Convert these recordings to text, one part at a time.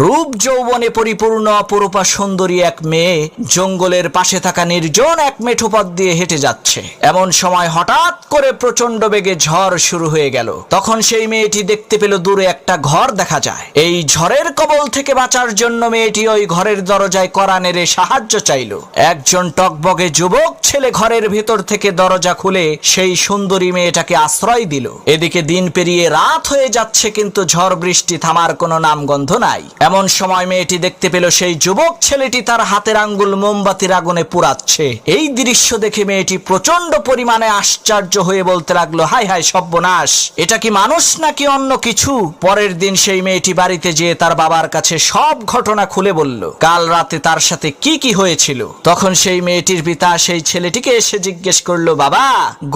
রূপ যৌবনে পরিপূর্ণ অপরূপা সুন্দরী এক মেয়ে জঙ্গলের পাশে থাকা নির্জন এক মেঠো পথ দিয়ে হেঁটে যাচ্ছে। এমন সময় হঠাৎ করে প্রচন্ড বেগে ঝড় শুরু হয়ে গেল। তখন সেই মেয়েটি দেখতে পেল দূরে একটা ঘর দেখা যায়। এই ঝড়ের কবল থেকে বাঁচার জন্য মেয়েটি ওই ঘরের দরজায় কড়া নেড়ে সাহায্য চাইল। একজন টকবগে যুবক ছেলে ঘরের ভেতর থেকে দরজা খুলে সেই সুন্দরী মেয়েটাকে আশ্রয় দিল। এদিকে দিন পেরিয়ে রাত হয়ে যাচ্ছে, কিন্তু ঝড় বৃষ্টি থামার কোনো নামগন্ধ নাই। এমন সময় মেয়েটি দেখতে পেল সেই যুবক ছেলেটি তার হাতের আঙ্গুল মোমবাতির আগুনে পুড়াচ্ছে। এই দৃশ্য দেখে মেয়েটি প্রচন্ড পরিমাণে আশ্চর্য হয়ে বলতে লাগলো, হায় হায় সর্বনাশ, এটা কি মানুষ নাকি অন্য কিছু? পরের দিন সেই মেয়েটি বাড়িতে যেয়ে তার বাবার কাছে সব ঘটনা খুলে বলল, কাল রাতে তার সাথে কি কি হয়েছিল। তখন সেই মেয়েটির পিতা সেই ছেলেটিকে এসে জিজ্ঞেস করলো, বাবা,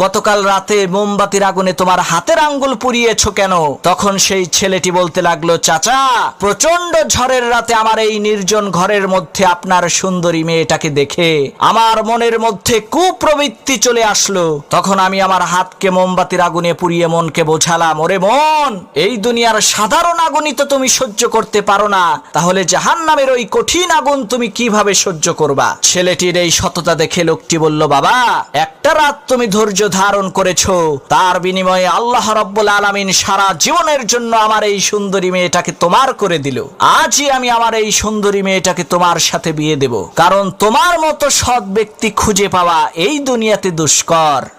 গতকাল রাতে মোমবাতির আগুনে তোমার হাতের আঙ্গুল পুড়িয়েছো কেন? তখন সেই ছেলেটি বলতে লাগলো, চাচা, প্রচন্ড ঝড়ের রাতে আমার এই নির্জন ঘরের মধ্যে আপনার সুন্দরী মেয়েটাকে দেখে আমার মনের মধ্যে কুপ্রবৃত্তি চলে আসলো। তখন আমি আমার হাতকে মোমবাতির আগুনে পুড়িয়ে মনকে বোঝালাম, ওরে মন, এই দুনিয়ার সাধারণ আগুনই তো তুমি সহ্য করতে পারো না, তাহলে জাহান্নামের ওই কঠিন আগুন তুমি কিভাবে সহ্য করবা? ছেলেটির এই সততা দেখে লোকটি বলল, বাবা, একটা রাত তুমি ধৈর্য ধারণ করেছো, তার বিনিময়ে আল্লাহ রাব্বুল আলামিন সারা জীবনের জন্য আমার এই সুন্দরী মেয়েটাকে তোমার করে দিল। আজই আমি আমার এই সুন্দরী মেয়েটাকে তোমার সাথে বিয়ে দেব, কারণ তোমার মতো সৎ ব্যক্তি খুঁজে পাওয়া এই দুনিয়াতে দুষ্কর।